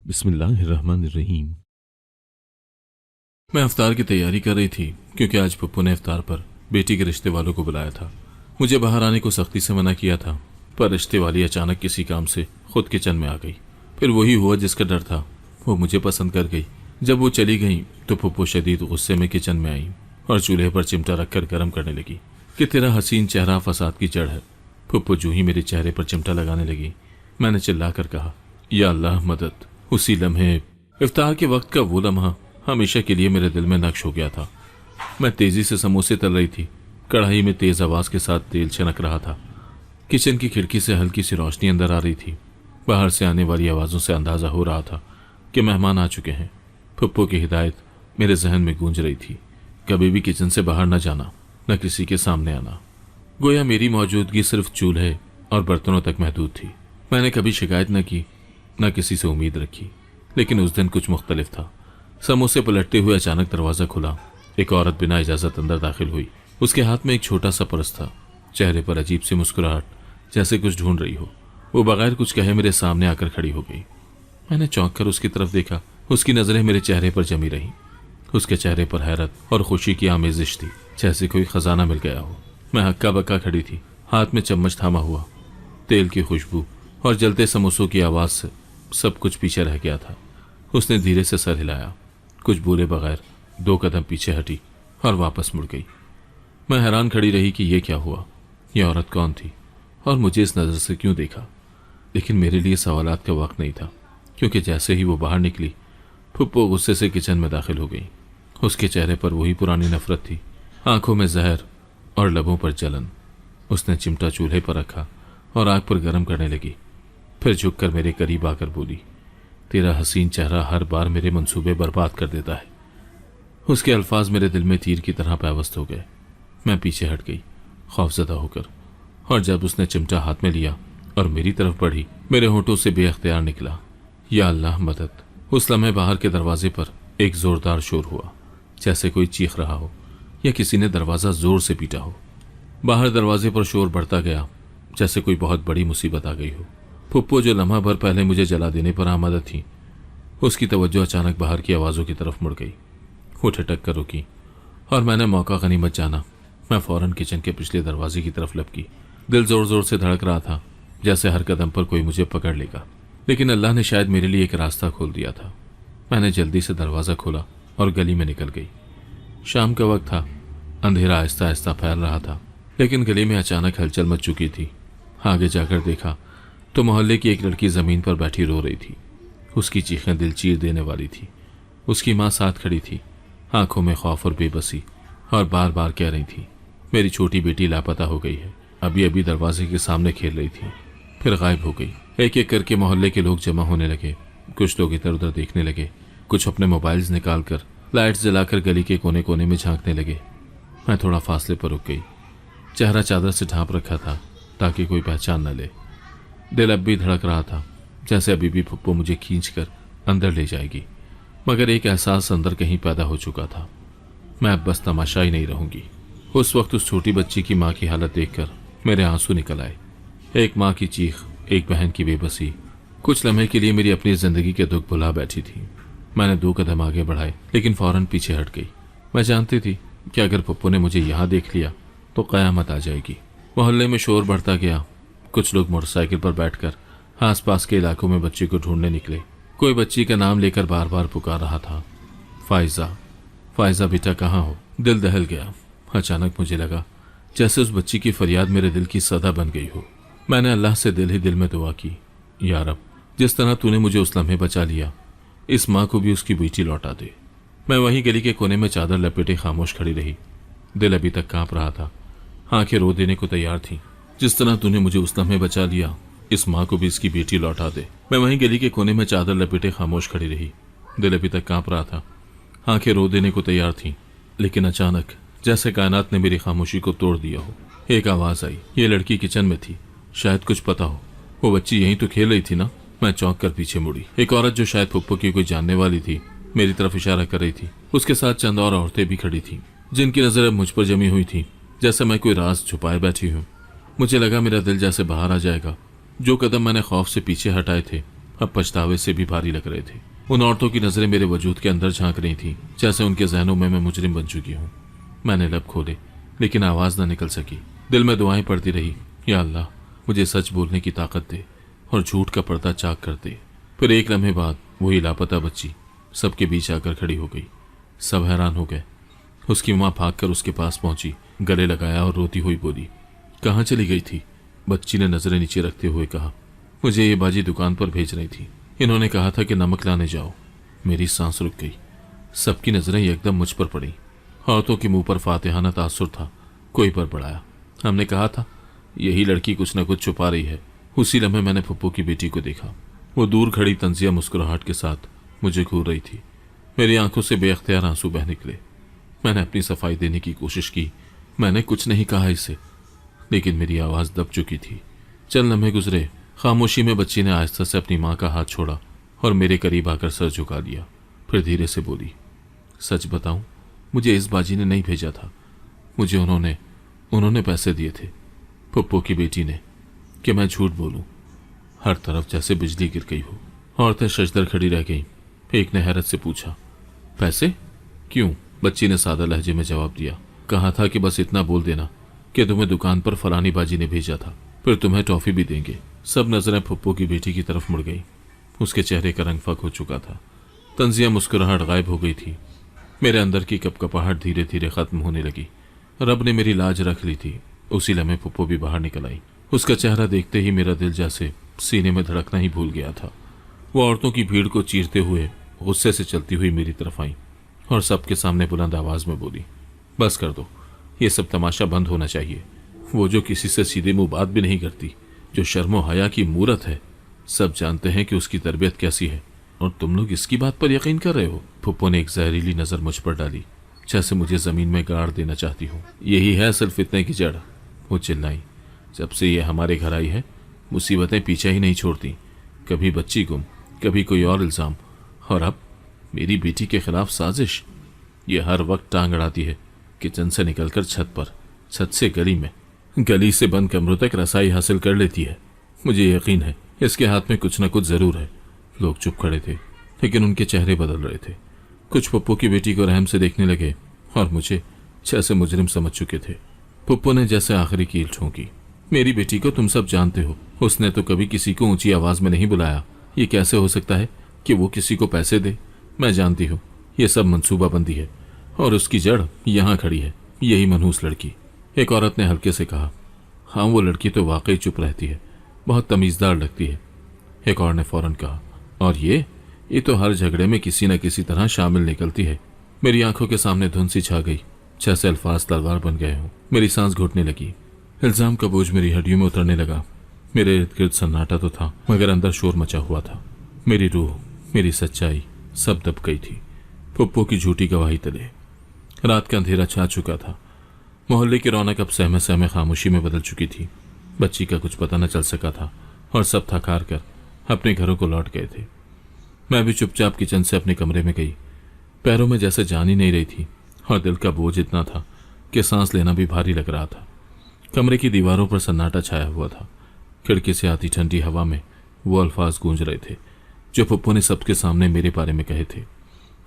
बिस्मिल्लाहिर्रहमानिर्रहीम। मैं इफ्तार की तैयारी कर रही थी क्योंकि आज पप्पू ने इफ्तार पर बेटी के रिश्ते वालों को बुलाया था। मुझे बाहर आने को सख्ती से मना किया था, पर रिश्ते वाली अचानक किसी काम से खुद किचन में आ गई। फिर वही हुआ जिसका डर था, वो मुझे पसंद कर गई। जब वो चली गई तो पप्पू शदीद गुस्से में किचन में आई और चूल्हे पर चिमटा रखकर गर्म करने लगी कि तेरा हसीन चेहरा फसाद की जड़ है। पप्पू जूं ही मेरे चेहरे पर चिमटा लगाने लगी, मैंने चिल्लाकर कहा, या अल्लाह मदद। उसी लम्हे, इफ्तार के वक्त का वो लम्हा हमेशा के लिए मेरे दिल में नक्श हो गया था। मैं तेजी से समोसे तल रही थी। कढ़ाई में तेज आवाज के साथ तेल छनक रहा था। किचन की खिड़की से हल्की सी रोशनी अंदर आ रही थी। बाहर से आने वाली आवाजों से अंदाजा हो रहा था कि मेहमान आ चुके हैं। पप्पू की हिदायत मेरे जहन में गूंज रही थी, कभी भी किचन से बाहर न जाना, न किसी के सामने आना। गोया मेरी मौजूदगी सिर्फ चूल्हे और बर्तनों तक महदूद थी। मैंने कभी शिकायत न की, न किसी से उम्मीद रखी, लेकिन उस दिन कुछ मुख्तलिफ था। समोसे पलटते हुए अचानक दरवाजा खुला। एक औरत बिना इजाजत अंदर दाखिल हुई। उसके हाथ में एक छोटा सा पर्स था, चेहरे पर अजीब सी मुस्कुराहट, जैसे कुछ ढूंढ रही हो। वो बगैर कुछ कहे मेरे सामने आकर खड़ी हो गई। मैंने चौंक कर उसकी तरफ देखा। उसकी नजरें मेरे चेहरे पर जमी रहीं। उसके चेहरे पर हैरत और खुशी की आमेजिश थी, जैसे कोई खजाना मिल गया हो। मैं हक्का बक्का खड़ी थी, हाथ में चम्मच थामा हुआ। तेल की खुशबू और जलते समोसों की आवाज से सब कुछ पीछे रह गया था। उसने धीरे से सर हिलाया, कुछ बोले बगैर 2 कदम पीछे हटी और वापस मुड़ गई। मैं हैरान खड़ी रही कि यह क्या हुआ, यह औरत कौन थी और मुझे इस नज़र से क्यों देखा। लेकिन मेरे लिए सवालात का वक्त नहीं था, क्योंकि जैसे ही वो बाहर निकली, फुप्पो गुस्से से किचन में दाखिल हो गई। उसके चेहरे पर वही पुरानी नफरत थी, आंखों में जहर और लबों पर जलन। उसने चिमटा चूल्हे पर रखा और आग पर गर्म करने लगी। फिर झुककर मेरे करीब आकर बोली, तेरा हसीन चेहरा हर बार मेरे मंसूबे बर्बाद कर देता है। उसके अल्फाज मेरे दिल में तीर की तरह पैवस्त हो गए। मैं पीछे हट गई, खौफजदा होकर, और जब उसने चिमटा हाथ में लिया और मेरी तरफ बढ़ी, मेरे होंठों से बेअख्तियार निकला, या अल्लाह मदद। उस लम्हे बाहर के दरवाजे पर एक जोरदार शोर हुआ, जैसे कोई चीख रहा हो या किसी ने दरवाजा जोर से पीटा हो। बाहर दरवाजे पर शोर बढ़ता गया, जैसे कोई बहुत बड़ी मुसीबत आ गई हो। फुप्पो जो लम्हा भर पहले मुझे जला देने पर आमादा थी, उसकी तवज्जो अचानक बाहर की आवाज़ों की तरफ मुड़ गई। वो ठिठक कर रुकी और मैंने मौका गनीमत जाना। मैं फौरन किचन के पिछले दरवाजे की तरफ लपकी। दिल जोर जोर से धड़क रहा था, जैसे हर कदम पर कोई मुझे पकड़ लेगा। लेकिन अल्लाह ने शायद मेरे लिए एक रास्ता खोल दिया था। मैंने जल्दी से दरवाज़ा खोला और गली में निकल गई। शाम का वक्त था, अंधेरा आहिस्ता आहिस्ता फैल रहा था, लेकिन गली में अचानक हलचल मच चुकी थी। आगे जाकर देखा तो मोहल्ले की एक लड़की ज़मीन पर बैठी रो रही थी। उसकी चीखें दिल चीर देने वाली थी। उसकी माँ साथ खड़ी थी, आंखों में खौफ और बेबसी, और बार बार कह रही थी, मेरी छोटी बेटी लापता हो गई है। अभी अभी दरवाजे के सामने खेल रही थी, फिर गायब हो गई। एक एक करके मोहल्ले के लोग जमा होने लगे। कुछ लोग इधर उधर देखने लगे, कुछ अपने मोबाइल्स निकाल कर लाइट्स जलाकर गली के कोने कोने में झांकने लगे। मैं थोड़ा फासले पर रुक गई। चेहरा चादर से ढांप रखा था ताकि कोई पहचान न ले। दिल अब भी धड़क रहा था, जैसे अभी भी फुप्पो मुझे खींचकर अंदर ले जाएगी, मगर एक एहसास अंदर कहीं पैदा हो चुका था, मैं अब बस तमाशा ही नहीं रहूंगी। उस वक्त उस छोटी बच्ची की माँ की हालत देखकर मेरे आंसू निकल आए। एक माँ की चीख, एक बहन की बेबसी, कुछ लम्हे के लिए मेरी अपनी जिंदगी के दुख भुला बैठी थी। मैंने 2 कदम आगे बढ़ाए, लेकिन फौरन पीछे हट गई। मैं जानती थी कि अगर पप्पू ने मुझे यहाँ देख लिया तो कयामत आ जाएगी। मोहल्ले में शोर बढ़ता गया। कुछ लोग मोटरसाइकिल पर बैठकर आसपास के इलाकों में बच्ची को ढूंढने निकले। कोई बच्ची का नाम लेकर बार बार पुकार रहा था, फाइजा, फाइजा बेटा कहाँ हो। दिल दहल गया। अचानक मुझे लगा जैसे उस बच्ची की फरियाद मेरे दिल की सदा बन गई हो। मैंने अल्लाह से दिल ही दिल में दुआ की, या रब, जिस तरह तूने मुझे उस लम्हे बचा लिया, इस माँ को भी उसकी बेटी लौटा दे। मैं वहीं गली के कोने में चादर लपेटे खामोश खड़ी रही। दिल अभी तक कांप रहा था, आंखें रो देने को तैयार थी। जिस तरह तूने मुझे उस लम्हे बचा लिया, इस माँ को भी इसकी बेटी लौटा दे। मैं वहीं गली के कोने में चादर लपेटे खामोश खड़ी रही। दिल अभी तक कांप रहा था, आंखें रो देने को तैयार थीं। लेकिन अचानक जैसे कायनात ने मेरी खामोशी को तोड़ दिया हो, एक आवाज आई। ये लड़की किचन में थी, शायद कुछ पता हो। वो बच्ची यहीं तो खेल रही थी ना। मैं चौंक कर पीछे मुड़ी। एक औरत जो शायद फुप्पो की कोई जानने वाली थी, मेरी तरफ इशारा कर रही थी। उसके साथ चंद और औरतें भी खड़ी थीं, जिनकी नजर अब मुझ पर जमी हुई थी, जैसे मैं कोई राज छुपाए बैठी हूँ। मुझे लगा मेरा दिल जैसे बाहर आ जाएगा। जो कदम मैंने खौफ से पीछे हटाए थे, अब पछतावे से भी भारी लग रहे थे। उन औरतों की नजरें मेरे वजूद के अंदर झांक रही थी, जैसे उनके जहनों में मैं मुजरिम बन चुकी हूँ। मैंने लब खोले, लेकिन आवाज न निकल सकी। दिल में दुआएं पड़ती रही, या अल्लाह मुझे सच बोलने की ताकत दे और झूठ का पर्दा चाक कर दे। फिर एक लम्हे बाद वही लापता बच्ची सबके बीच आकर खड़ी हो गई। सब हैरान हो गए। उसकी माँ भागकर उसके पास पहुंची, गले लगाया और रोती हुई बोली, कहाँ चली गई थी? बच्ची ने नजरें नीचे रखते हुए कहा, मुझे ये बाजी दुकान पर भेज रही थी। इन्होंने कहा था कि नमक लाने जाओ। मेरी सांस रुक गई। सबकी नजरें एकदम मुझ पर पड़ी। औरतों के मुंह पर फातिहाना तासुर था। कोई पर बढ़ाया। हमने कहा था यही लड़की कुछ न कुछ छुपा रही है। उसी लम्हे मैंने पप्पू की बेटी को देखा। वो दूर खड़ी तंजिया मुस्कुराहट के साथ मुझे घूर रही थी। मेरी आंखों से बेअख्तियार आंसू बह निकले। मैंने अपनी सफाई देने की कोशिश की। मैंने कुछ नहीं कहा इसे, लेकिन मेरी आवाज दब चुकी थी। चंद लम्हे गुजरे। खामोशी में बच्ची ने आहिस्ता से अपनी माँ का हाथ छोड़ा और मेरे करीब आकर सर झुका लिया। फिर धीरे से बोली, सच बताऊं, मुझे इस बाजी ने नहीं भेजा था। मुझे उन्होंने पैसे दिए थे, पप्पू की बेटी ने, कि मैं झूठ बोलूं। हर तरफ जैसे बिजली गिर गई हो। औरतें शजदर खड़ी रह गईं। एक ने हैरत से पूछा, पैसे क्यों? बच्ची ने सादा लहजे में जवाब दिया, कहा था कि बस इतना बोल देना कि तुम्हें दुकान पर फलानी बाजी ने भेजा था, फिर तुम्हें टॉफी भी देंगे। सब नजरें पप्पू की बेटी की तरफ मुड़ गई। उसके चेहरे का रंग फक हो चुका था। तंजिया मुस्कुराहट गायब हो गई थी। मेरे अंदर की कपकपाहट धीरे धीरे खत्म होने लगी। रब ने मेरी लाज रख ली थी। उसी लम्हे पप्पू भी बाहर निकल आई। उसका चेहरा देखते ही मेरा दिल जैसे सीने में धड़कना ही भूल गया था। वो औरतों की भीड़ को चीरते हुए गुस्से से चलती हुई मेरी तरफ आई और सबके सामने बुलंद आवाज में बोली, बस कर दो, ये सब तमाशा बंद होना चाहिए। वो जो किसी से सीधे मुंह बात भी नहीं करती, जो शर्मो हया की मूरत है, सब जानते हैं कि उसकी तरबियत कैसी है, और तुम लोग इसकी बात पर यकीन कर रहे हो। फुप्पो ने एक जहरीली नजर मुझ पर डाली, जैसे मुझे जमीन में गाड़ देना चाहती हूँ। यही है असल फितने की जड़, वो चिल्लाई। जब से ये हमारे घर आई है, मुसीबतें पीछे ही नहीं छोड़ती। कभी बच्ची गुम, कभी कोई और इल्जाम, और अब मेरी बेटी के खिलाफ साजिश। ये हर वक्त टांग अड़ाती है, किचन से निकलकर छत पर, छत से गली में, गली से बंद कमरों तक रसाई हासिल कर लेती है। मुझे यकीन है इसके हाथ में कुछ न कुछ जरूर है। लोग चुप खड़े थे, लेकिन उनके चेहरे बदल रहे थे। कुछ पप्पू की बेटी को रहम से देखने लगे और मुझे जैसे मुजरिम समझ चुके थे। पप्पू ने जैसे आखिरी कील ठोंकी, मेरी बेटी को तुम सब जानते हो, उसने तो कभी किसी को ऊंची आवाज में नहीं बुलाया। ये कैसे हो सकता है कि वो किसी को पैसे दे? मैं जानती हूँ ये सब मंसूबाबंदी है, और उसकी जड़ यहाँ खड़ी है, यही मनहूस लड़की। एक औरत ने हल्के से कहा, हाँ वो लड़की तो वाकई चुप रहती है, बहुत तमीजदार लगती है। एक और ने फौरन कहा, और ये तो हर झगड़े में किसी न किसी तरह शामिल निकलती है। मेरी आंखों के सामने धुंध सी छा गई, जैसे अल्फाज तलवार बन गए हों। मेरी सांस घुटने लगी। इल्जाम का बोझ मेरी हड्डियों में उतरने लगा। मेरे इर्द गिर्द सन्नाटा तो था, मगर अंदर शोर मचा हुआ था। मेरी रूह, मेरी सच्चाई सब दब गई थी पप्पू की झूठी गवाही तले। रात का अंधेरा छा चुका था। मोहल्ले की रौनक अब सहमे सहमे खामोशी में बदल चुकी थी। बच्ची का कुछ पता न चल सका था और सब थक हार कर अपने घरों को लौट गए थे। मैं भी चुपचाप किचन से अपने कमरे में गई। पैरों में जैसे जान ही नहीं रही थी और दिल का बोझ इतना था कि सांस लेना भी भारी लग रहा था। कमरे की दीवारों पर सन्नाटा छाया हुआ था। खिड़की से आती ठंडी हवा में वो अल्फाज गूंज रहे थे जो पप्पू ने सबके सामने मेरे बारे में कहे थे।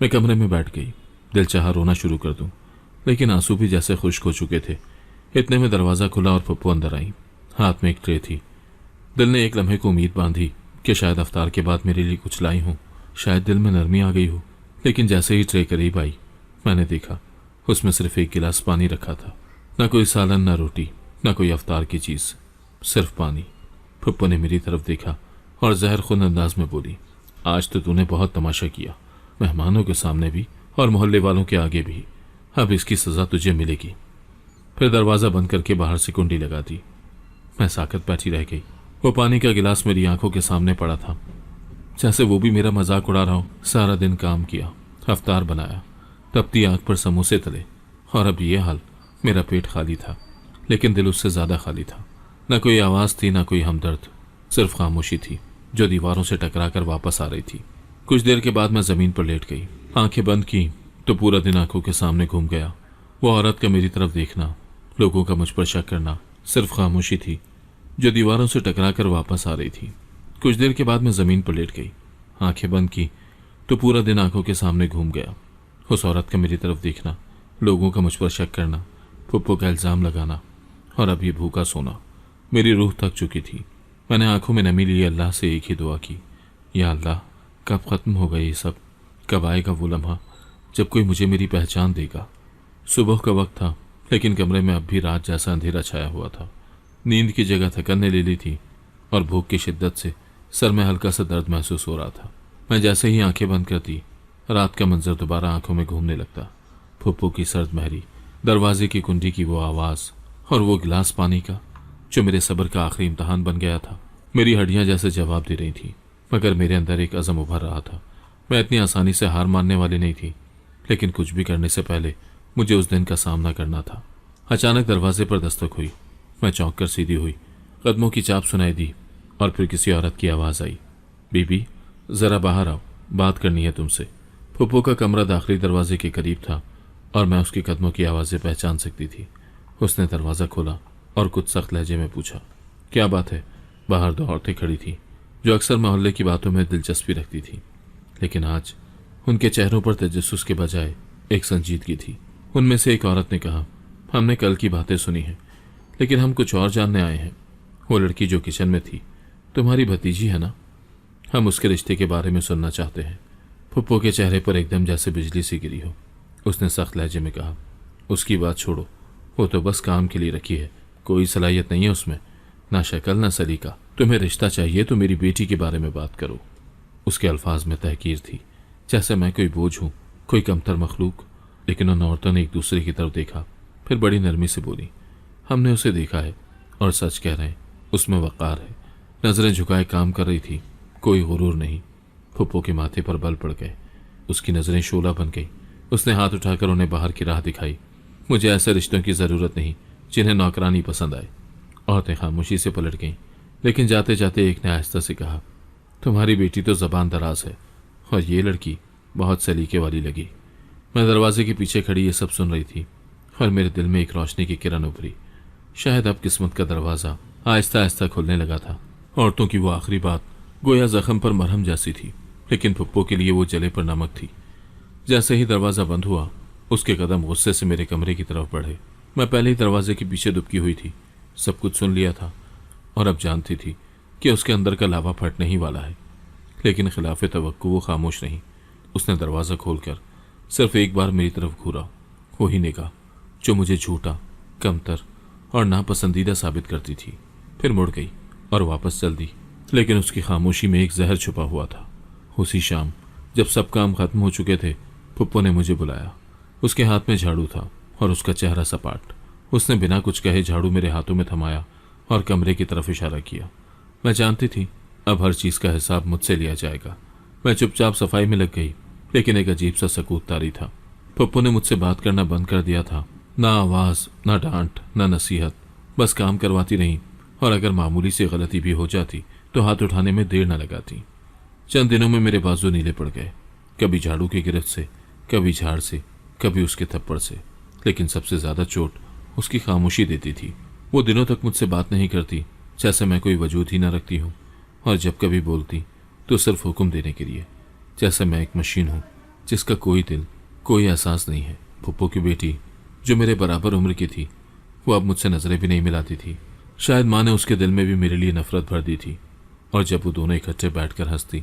मैं कमरे में बैठ गई। दिल चाहा रोना शुरू कर दूं, लेकिन आंसू भी जैसे खुश्क हो चुके थे। इतने में दरवाज़ा खुला और पप्पू अंदर आई। हाथ में एक ट्रे थी। दिल ने एक लम्हे को उम्मीद बांधी कि शायद अफ्तार के बाद मेरे लिए कुछ लाई हूँ, शायद दिल में नरमी आ गई हो। लेकिन जैसे ही ट्रे करीब आई, मैंने देखा उसमें सिर्फ एक गिलास पानी रखा था। न कोई सालन, न रोटी, न कोई अफ्तार की चीज़, सिर्फ पानी। पप्पू ने मेरी तरफ देखा और जहर खुन अंदाज में बोली, आज तो तूने बहुत तमाशा किया, मेहमानों के सामने भी और मोहल्ले वालों के आगे भी। अब इसकी सज़ा तुझे मिलेगी। फिर दरवाज़ा बंद करके बाहर से कुंडी लगा दी। मैं साकत बैठी रह गई। वो पानी का गिलास मेरी आंखों के सामने पड़ा था, जैसे वो भी मेरा मजाक उड़ा रहा हो। सारा दिन काम किया, अफ्तार बनाया, तपती आंख पर समोसे तले, और अब ये हाल। मेरा पेट खाली था, लेकिन दिल उससे ज़्यादा खाली था। न कोई आवाज़ थी, न कोई हमदर्द, सिर्फ खामोशी थी जो दीवारों से टकरा कर वापस आ रही थी। कुछ देर के बाद मैं ज़मीन पर लेट गई। आंखें बंद की तो पूरा दिन आंखों के सामने घूम गया। वो औरत का मेरी तरफ देखना, लोगों का मुझ पर शक करना, सिर्फ खामोशी थी जो दीवारों से टकरा कर वापस आ रही थी। कुछ देर के बाद मैं ज़मीन पर लेट गई, आंखें बंद की तो पूरा दिन आंखों के सामने घूम गया। उस औरत का मेरी तरफ देखना, लोगों का मुझ पर शक करना, फुप्पो का इल्ज़ाम लगाना और अभी भूखा सोना। मेरी रूह थक चुकी थी। मैंने आंखों में नमी लिए अल्लाह से एक ही दुआ की, या अल्लाह कब ख़त्म होगा ये सब, कब आएगा वो लम्हा जब कोई मुझे मेरी पहचान देगा। सुबह का वक्त था, लेकिन कमरे में अब भी रात जैसा अंधेरा छाया हुआ था। नींद की जगह थकन ने ले ली थी और भूख की शिद्दत से सर में हल्का सा दर्द महसूस हो रहा था। मैं जैसे ही आंखें बंद करती, रात का मंजर दोबारा आंखों में घूमने लगता। फुप्पो की सर्द महरी, दरवाजे की कुंडी की वो आवाज़ और वो गिलास पानी का जो मेरे सब्र का आखिरी इम्तहान बन गया था। मेरी हड्डियां जैसे जवाब दे रही थी, मगर मेरे अंदर एक अज़म उभर रहा था। मैं इतनी आसानी से हार मानने वाली नहीं थी, लेकिन कुछ भी करने से पहले मुझे उस दिन का सामना करना था। अचानक दरवाजे पर दस्तक हुई। मैं चौंक कर सीधी हुई, कदमों की चाप सुनाई दी और फिर किसी औरत की आवाज़ आई, बीबी ज़रा बाहर आओ, बात करनी है तुमसे। फुप्पो का कमरा दाखिली दरवाजे के करीब था और मैं उसके कदमों की आवाज़ें पहचान सकती थी। उसने दरवाज़ा खोला और कुछ सख्त लहजे में पूछा, क्या बात है? बाहर दो औरतें खड़ी थीं जो अक्सर मोहल्ले की बातों में दिलचस्पी रखती थीं, लेकिन आज उनके चेहरों पर तजस्सुस के बजाय एक संजीदगी थी। उनमें से एक औरत ने कहा, हमने कल की बातें सुनी हैं, लेकिन हम कुछ और जानने आए हैं। वो लड़की जो किचन में थी तुम्हारी भतीजी है ना? हम उसके रिश्ते के बारे में सुनना चाहते हैं। फुप्पो के चेहरे पर एकदम जैसे बिजली सी गिरी हो। उसने सख्त लहजे में कहा, उसकी बात छोड़ो, वो तो बस काम के लिए रखी है, कोई सलाहियत नहीं है उसमें, ना शक्ल ना सलीका। तुम्हें रिश्ता चाहिए तो मेरी बेटी के बारे में बात करो। उसके अल्फाज में तहकीर थी, जैसे मैं कोई बोझ हूँ, कोई कमतर मखलूक। लेकिन उन औरतों ने एक दूसरे की तरफ देखा, फिर बड़ी नरमी से बोली, हमने उसे देखा है और सच कह रहे हैं, उसमें वक़ार है। नजरें झुकाए काम कर रही थी, कोई गुरूर नहीं। फुप्पो के माथे पर बल पड़ गए, उसकी नजरें शोला बन गई। उसने हाथ उठाकर उन्हें बाहर की राह दिखाई। मुझे ऐसे रिश्तों की ज़रूरत नहीं जिन्हें नौकरानी पसंद आए। औरतें खामोशी से पलट गईं, लेकिन जाते जाते एक ने आहिस्ता से कहा, तुम्हारी बेटी तो ज़बान दराज है और ये लड़की बहुत सलीके वाली लगी। मैं दरवाजे के पीछे खड़ी ये सब सुन रही थी और मेरे दिल में एक रोशनी की किरण उभरी। शायद अब किस्मत का दरवाज़ा आहिस्ता आहिस्ता खुलने लगा था। औरतों की वो आखिरी बात गोया जख्म पर मरहम जैसी थी, लेकिन फुप्पो के लिए वो जले पर नमक थी। जैसे ही दरवाज़ा बंद हुआ, उसके कदम गुस्से से मेरे कमरे की तरफ बढ़े। मैं पहले ही दरवाजे के पीछे दुबकी हुई थी, सब कुछ सुन लिया था और अब जानती थी कि उसके अंदर का लावा फटने ही वाला है। लेकिन खिलाफ तवक्को वो खामोश नहीं। उसने दरवाज़ा खोलकर सिर्फ एक बार मेरी तरफ घूरा, वही निगाह जो मुझे झूठा, कमतर और नापसंदीदा साबित करती थी। फिर मुड़ गई और वापस चल दी, लेकिन उसकी खामोशी में एक जहर छुपा हुआ था। उसी शाम जब सब काम खत्म हो चुके थे, फुप्पो ने मुझे बुलाया। उसके हाथ में झाड़ू था और उसका चेहरा सपाट। उसने बिना कुछ कहे झाड़ू मेरे हाथों में थमाया और कमरे की तरफ इशारा किया। मैं जानती थी अब हर चीज़ का हिसाब मुझसे लिया जाएगा। मैं चुपचाप सफाई में लग गई, लेकिन एक अजीब सा सकूत तारी था। फुप्पो ने मुझसे बात करना बंद कर दिया था। ना आवाज़, ना डांट, ना नसीहत, बस काम करवाती रही और अगर मामूली सी गलती भी हो जाती तो हाथ उठाने में देर न लगाती। चंद दिनों में मेरे बाजू नीले पड़ गए, कभी झाड़ू की गिरफ्त से, कभी झाड़ से, कभी उसके थप्पड़ से। लेकिन सबसे ज़्यादा चोट उसकी खामोशी देती थी। वो दिनों तक मुझसे बात नहीं करती, जैसे मैं कोई वजूद ही न रखती हूँ, और जब कभी बोलती तो सिर्फ हुक्म देने के लिए, जैसे मैं एक मशीन हूँ जिसका कोई दिल, कोई एहसास नहीं है। फुप्पो की बेटी जो मेरे बराबर उम्र की थी, वो अब मुझसे नज़रें भी नहीं मिलाती थी। शायद माँ ने उसके दिल में भी मेरे लिए नफरत भर दी थी, और जब वो दोनों इकट्ठे बैठकर हंसती,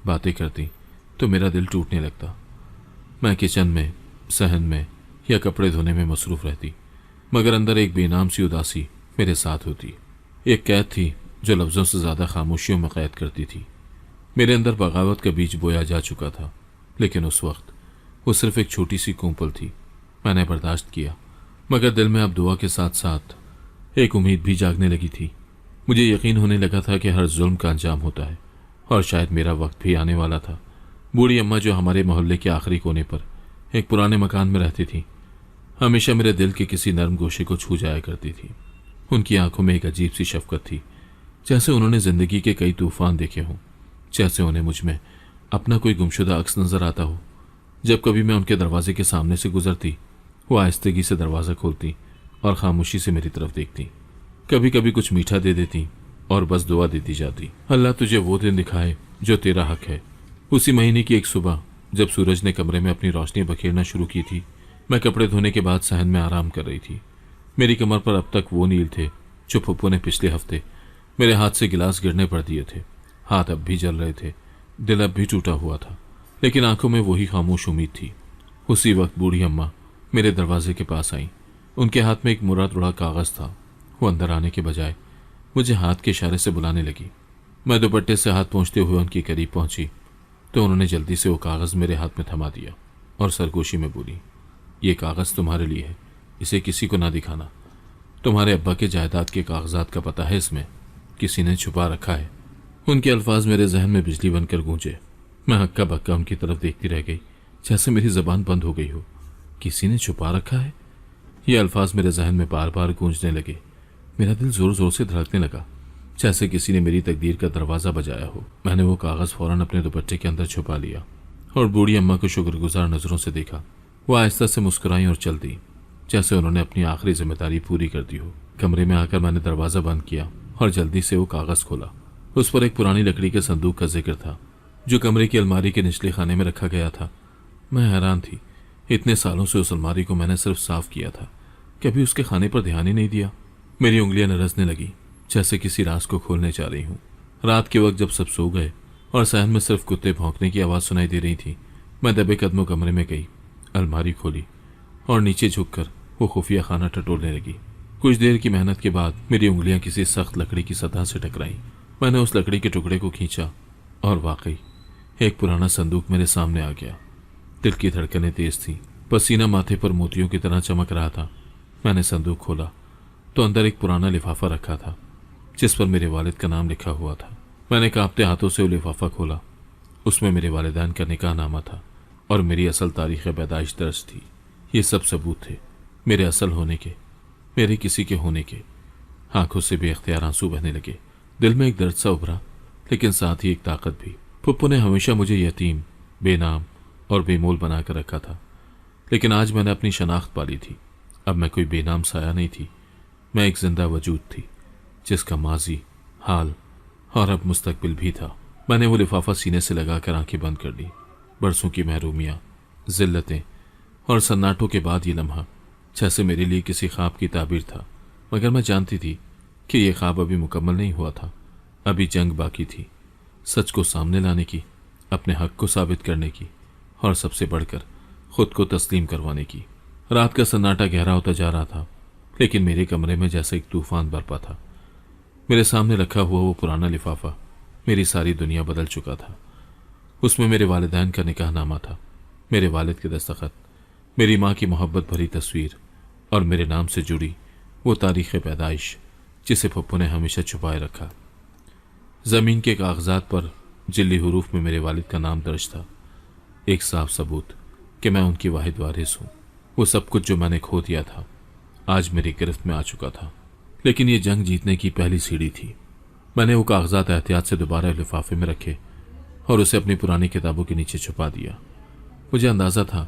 बातें करती, तो मेरा दिल टूटने लगता। मैं किचन में, सहन में या कपड़े धोने में मसरूफ़ रहती, मगर अंदर एक बेनाम सी उदासी मेरे साथ होती। एक कैद थी जो लफ्ज़ों से ज़्यादा खामोशियों में कैद करती थी। मेरे अंदर बगावत का बीज बोया जा चुका था, लेकिन उस वक्त वो सिर्फ एक छोटी सी कुंपल थी। मैंने बर्दाश्त किया, मगर दिल में अब दुआ के साथ साथ एक उम्मीद भी जागने लगी थी। मुझे यकीन होने लगा था कि हर जुल्म का अंजाम होता है, और शायद मेरा वक्त भी आने वाला था। बूढ़ी अम्मा जो हमारे मोहल्ले के आखिरी कोने पर एक पुराने मकान में रहती थी, हमेशा मेरे दिल के किसी नर्म गोशे को छू जाया करती थी। उनकी आंखों में एक अजीब सी शफकत थी, जैसे उन्होंने ज़िंदगी के कई तूफान देखे हों, जैसे उन्हें मुझ में अपना कोई गुमशुदा अक्स नज़र आता हो। जब कभी मैं उनके दरवाजे के सामने से गुजरती, वो आहिस्तगी से दरवाज़ा खोलती और खामोशी से मेरी तरफ देखती। कभी कभी कुछ मीठा दे देती, और बस दुआ देती जाती, अल्लाह तुझे वो दिन दिखाए जो तेरा हक है। उसी महीने की एक सुबह जब सूरज ने कमरे में अपनी रोशनी बखेरना शुरू की थी, मैं कपड़े धोने के बाद सहन में आराम कर रही थी। मेरी कमर पर अब तक वो नील थे जो पप्पू ने पिछले हफ्ते मेरे हाथ से गिलास गिरने पर दिए थे। हाथ अब भी जल रहे थे, दिल अब भी टूटा हुआ था, लेकिन आंखों में वही खामोश उम्मीद थी। उसी वक्त बूढ़ी अम्मा मेरे दरवाजे के पास आई। उनके हाथ में एक मुड़ा तुड़ा कागज था। वो अंदर आने के बजाय मुझे हाथ के इशारे से बुलाने लगी। मैं दुपट्टे से हाथ पहुंचते हुए उनके करीब पहुंची तो उन्होंने जल्दी से वो कागज मेरे हाथ में थमा दिया और सरगोशी में बोली, ये कागज तुम्हारे लिए है, इसे किसी को ना दिखाना। तुम्हारे अब्बा के जायदाद के कागजात का पता है, इसमें किसी ने छुपा रखा है। उनके अल्फाज मेरे जहन में बिजली बनकर गूंजे। मैं हक्का बक्का उनकी तरफ देखती रह गई, जैसे मेरी जबान बंद हो गई हो। किसी ने छुपा रखा है, ये अल्फाज मेरे जहन में बार बार गूंजने लगे। मेरा दिल जोर जोर से धड़कने लगा, जैसे किसी ने मेरी तकदीर का दरवाजा बजाया हो। मैंने वो कागज फौरन अपने दुपट्टे के अंदर छुपा लिया और बूढ़ी अम्मा को शुक्रगुजार नजरों से देखा। वो आहिस्ता से मुस्कुराई और चल दी, जैसे उन्होंने अपनी आखिरी जिम्मेदारी पूरी कर दी हो। कमरे में आकर मैंने दरवाजा बंद किया और जल्दी से वो कागज खोला। उस पर एक पुरानी लकड़ी के संदूक का जिक्र था, जो कमरे की अलमारी के निचले खाने में रखा गया था। मैं हैरान थी, इतने सालों से उस अलमारी को मैंने सिर्फ साफ किया था, कभी उसके खाने पर ध्यान ही नहीं दिया। मेरी उंगलियां नरसने लगी, जैसे किसी राज को खोलने जा रही हूं। रात के वक्त जब सब सो गए और सहन में सिर्फ कुत्ते भौंकने की आवाज़ सुनाई दे रही थी, मैं दबे कदमों कमरे में गई, अलमारी खोली और नीचे झुककर वो खुफिया खाना टटोलने लगी। कुछ देर की मेहनत के बाद मेरी उंगलियां किसी सख्त लकड़ी की सतह से टकराई। मैंने उस लकड़ी के टुकड़े को खींचा और वाकई एक पुराना संदूक मेरे सामने आ गया। दिल की धड़कनें तेज थी, पसीना माथे पर मोतियों की तरह चमक रहा था। मैंने संदूक खोला तो अंदर एक पुराना लिफाफा रखा था, जिस पर मेरे वालिद का नाम लिखा हुआ था। मैंने कांपते हाथों से वो लिफाफा खोला। उसमें मेरे वालिदैन का निकाहनामा था और मेरी असल तारीख पैदाइश दर्ज थी। ये सब सबूत थे मेरे असल होने के, मेरे किसी के होने के। आंखों से बेख्तियार आंसू बहने लगे। दिल में एक दर्द सा उभरा, लेकिन साथ ही एक ताकत भी। पप्पू ने हमेशा मुझे यतीम, बेनाम और बेमोल बनाकर रखा था, लेकिन आज मैंने अपनी शनाख्त पाली थी। अब मैं कोई बेनाम साया नहीं थी, मैं एक जिंदा वजूद थी, जिसका माजी, हाल और अब मुस्तकबिल भी था। मैंने वो लिफाफा सीने से लगाकर आंखें बंद कर ली। बरसों की महरूमियाँ, जिल्लतें और सन्नाटों के बाद ये लम्हा जैसे मेरे लिए किसी ख्वाब की ताबीर था। मगर मैं जानती थी कि यह ख्वाब अभी मुकम्मल नहीं हुआ था। अभी जंग बाकी थी, सच को सामने लाने की, अपने हक को साबित करने की और सबसे बढ़कर खुद को तस्लीम करवाने की। रात का सन्नाटा गहरा होता जा रहा था, लेकिन मेरे कमरे में जैसे एक तूफान बरपा था। मेरे सामने रखा हुआ वो पुराना लिफाफा, मेरी सारी दुनिया बदल चुका था। उसमें मेरे वालिदैन का निकाहनामा था, मेरे वालिद के दस्तखत, मेरी माँ की मोहब्बत भरी तस्वीर और मेरे नाम से जुड़ी वो तारीख़ पैदाइश जिसे पप्पू ने हमेशा छुपाए रखा। ज़मीन के कागजात पर जिल्ली हरूफ में मेरे वालिद का नाम दर्ज था, एक साफ सबूत कि मैं उनकी वाहिद वारिस हूँ। वो सब कुछ जो मैंने खो दिया था आज मेरी गिरफ्त में आ चुका था, लेकिन ये जंग जीतने की पहली सीढ़ी थी। मैंने वो कागजात एहतियात से दोबारा लिफाफे में रखे और उसे अपनी पुरानी किताबों के नीचे छुपा दिया। मुझे अंदाज़ा था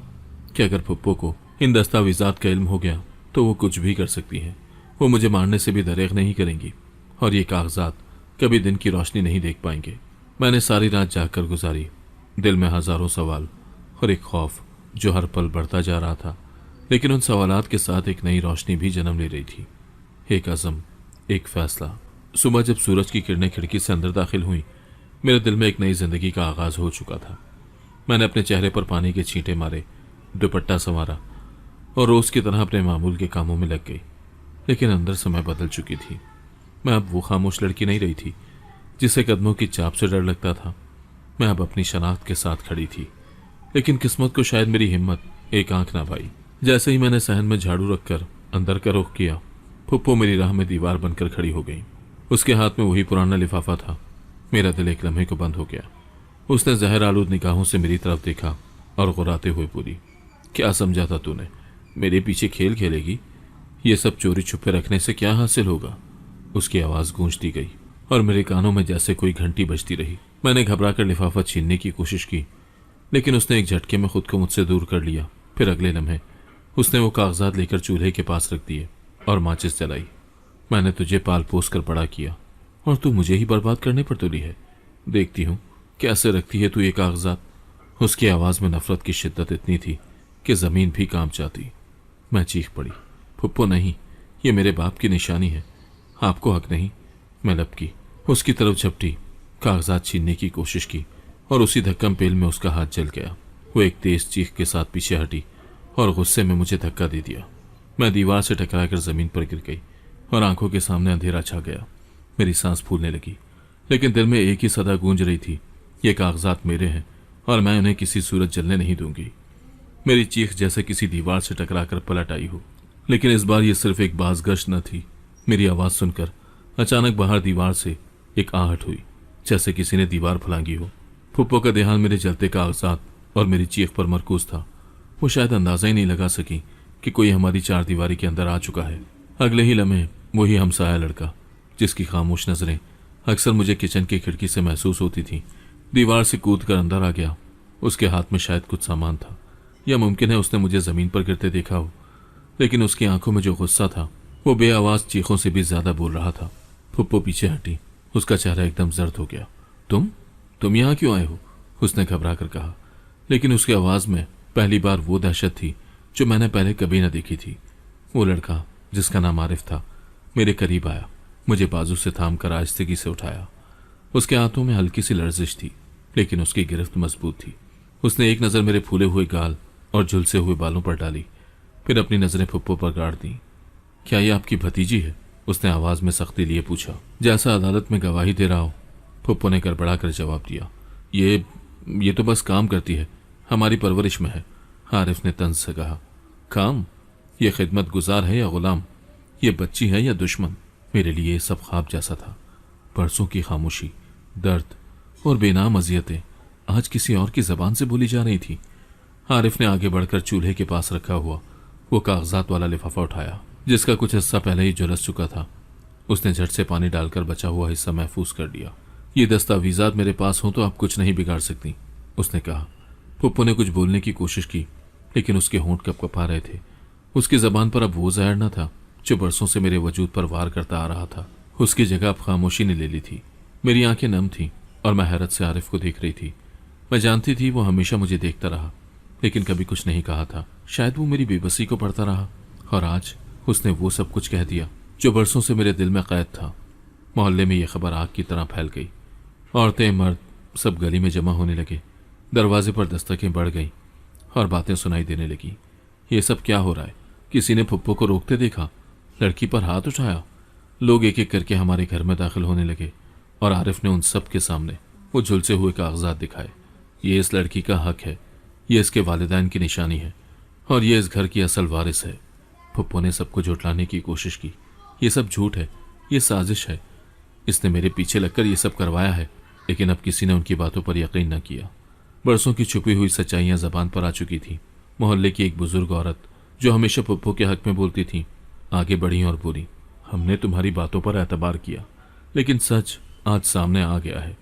कि अगर पप्पू को इन दस्तावेजात का इल्म हो गया तो वो कुछ भी कर सकती हैं। वो मुझे मारने से भी दरेग नहीं करेंगी और ये कागजात कभी दिन की रोशनी नहीं देख पाएंगे। मैंने सारी रात जागकर गुजारी, दिल में हजारों सवाल और एक खौफ जो हर पल बढ़ता जा रहा था, लेकिन उन सवालात के साथ एक नई रोशनी भी जन्म ले रही थी, एक अज़म, एक फैसला। सुबह जब सूरज की किरणें खिड़की से अंदर दाखिल हुई, मेरे दिल में एक नई जिंदगी का आगाज हो चुका था। मैंने अपने चेहरे पर पानी के छींटे मारे, दुपट्टा संवारा और रोज की तरह अपने मामूल के कामों में लग गई। लेकिन अंदर समय बदल चुकी थी। मैं अब वो खामोश लड़की नहीं रही थी जिसे कदमों की चाप से डर लगता था। मैं अब अपनी शनाख्त के साथ खड़ी थी, लेकिन किस्मत को शायद मेरी हिम्मत एक आंख ना पाई। जैसे ही मैंने सहन में झाड़ू रखकर अंदर का रुख किया, फुप्पो मेरी राह में दीवार बनकर खड़ी हो गई। उसके हाथ में वही पुराना लिफाफा था। मेरा दिल एक लम्हे को बंद हो गया। उसने जहर आलूद निगाहों से मेरी तरफ देखा और गुर्राते हुए बोली, क्या समझा था तूने? मेरे पीछे खेल खेलेगी? ये सब चोरी छुपे रखने से क्या हासिल होगा? उसकी आवाज़ गूंजती गई और मेरे कानों में जैसे कोई घंटी बजती रही। मैंने घबराकर लिफाफा छीनने की कोशिश की, लेकिन उसने एक झटके में खुद को मुझसे दूर कर लिया। फिर अगले लम्हे उसने वो कागजात लेकर चूल्हे के पास रख दिए और माचिस जलाई। मैंने तुझे पाल पोस कर बड़ा किया, और तू मुझे ही बर्बाद करने पर तुली है। देखती हूँ कैसे रखती है तू ये कागजात। उसकी आवाज में नफरत की शिद्दत इतनी थी कि जमीन भी कांप जाती। मैं चीख पड़ी, फुप्पो नहीं, ये मेरे बाप की निशानी है, आपको हक नहीं। मैं लपकी, उसकी तरफ झपटी, कागजात छीनने की कोशिश की और उसी धक्कम पेल में उसका हाथ जल गया। वो एक तेज चीख के साथ पीछे हटी और गुस्से में मुझे धक्का दे दिया। मैं दीवार से टकराकर जमीन पर गिर गई और आंखों के सामने अंधेरा छा गया। मेरी सांस फूलने लगी, लेकिन दिल में एक ही सदा गूंज रही थी, ये कागजात मेरे हैं और मैं उन्हें किसी सूरत जलने नहीं दूंगी। मेरी चीख जैसे किसी दीवार से टकराकर पलट आई हो, लेकिन इस बार यह सिर्फ एक बाज़गश्त न थी। मेरी आवाज़ सुनकर अचानक बाहर दीवार से एक आहट हुई, जैसे किसी ने दीवार फलांगी हो। फुप्पो का ध्यान मेरे जलते कागजात और मेरी चीख पर मरकूज था। वो शायद अंदाजा ही नहीं लगा सकी कि कोई हमारी चार दीवारी के अंदर आ चुका है। अगले ही लम्हे वही हमसाया लड़का, जिसकी खामोश नजरें अक्सर मुझे किचन की खिड़की से महसूस होती थी, दीवार से कूद कर अंदर आ गया। उसके हाथ में शायद कुछ सामान था, या मुमकिन है उसने मुझे जमीन पर गिरते देखा हो, लेकिन उसकी आंखों में जो गुस्सा था वो बेआवाज चीखों से भी ज्यादा बोल रहा था। फुप्पो पीछे हटी, उसका चेहरा एकदम जर्द हो गया। तुम यहाँ क्यों आए हो? उसने घबरा कर कहा, लेकिन उसकी आवाज में पहली बार वो दहशत थी जो मैंने पहले कभी न देखी थी। वो लड़का, जिसका नाम आरिफ था, मेरे करीब आया, मुझे बाजू से थाम कर आहिस्तगी से उठाया। उसके हाथों में हल्की सी लर्जिश थी, लेकिन उसकी गिरफ्त मजबूत थी। उसने एक नज़र मेरे फूले हुए गाल और झुलसे हुए बालों पर डाली, फिर अपनी नजरें फुप्पो पर गाड़ दी। क्या ये आपकी भतीजी है? उसने आवाज में सख्ती लिए पूछा, जैसा अदालत में गवाही दे रहा हो। फुप्पो ने गड़बड़ा कर जवाब दिया, ये तो बस काम करती है, हमारी परवरिश में है। आरिफ ने तंज से कहा, काम? ये खिदमत गुजार है या गुलाम? ये बच्ची है या दुश्मन? मेरे लिए सब ख्वाब जैसा था। बरसों की खामोशी, दर्द और बेनाम अजियतें आज किसी और की जबान से बोली जा रही थी। आरिफ ने आगे बढ़कर चूल्हे के पास रखा हुआ वो कागजात वाला लिफाफा उठाया, जिसका कुछ हिस्सा पहले ही झुलस चुका था। उसने झट से पानी डालकर बचा हुआ हिस्सा महफूज कर लिया। ये दस्तावेजात मेरे पास हो तो आप कुछ नहीं बिगाड़ सकती, उसने कहा। फुप्पो ने कुछ बोलने की कोशिश की, लेकिन उसके होंठ कपकपा रहे थे। उसकी जबान पर अब वो जहर न था जो बरसों से मेरे वजूद पर वार करता आ रहा था। उसकी जगह अब खामोशी ने ले ली थी। मेरी आंखें नम थीं और मैं हैरत से आरिफ को देख रही थी। मैं जानती थी वो हमेशा मुझे देखता रहा, लेकिन कभी कुछ नहीं कहा था। शायद वो मेरी बेबसी को पढ़ता रहा, और आज उसने वो सब कुछ कह दिया जो बरसों से मेरे दिल में कैद था। मोहल्ले में यह खबर आग की तरह फैल गई। औरतें मर्द सब गली में जमा होने लगे। दरवाजे पर दस्तकें बढ़ गईं और बातें सुनाई देने लगी। ये सब क्या हो रहा है? किसी ने फुप्पो को रोकते देखा, लड़की पर हाथ उठाया। लोग एक एक करके हमारे घर में दाखिल होने लगे और आरिफ ने उन सब के सामने वो झुलसे हुए कागजात दिखाए। ये इस लड़की का हक है, ये इसके वालिदैन की निशानी है और ये इस घर की असल वारिस है। फुप्पो ने सबको झुठलाने की कोशिश की। ये सब झूठ है, ये साजिश है। इसने मेरे पीछे लगकर ये सब करवाया है, लेकिन अब किसी ने उनकी बातों पर यकीन न किया। बरसों की छुपी हुई सच्चाइयां जबान पर आ चुकी थी। मोहल्ले की एक बुजुर्ग औरत जो हमेशा फुप्पो के हक में बोलती थी, आगे बढ़ी और बोली, हमने तुम्हारी बातों पर एतबार किया, लेकिन सच आज सामने आ गया है।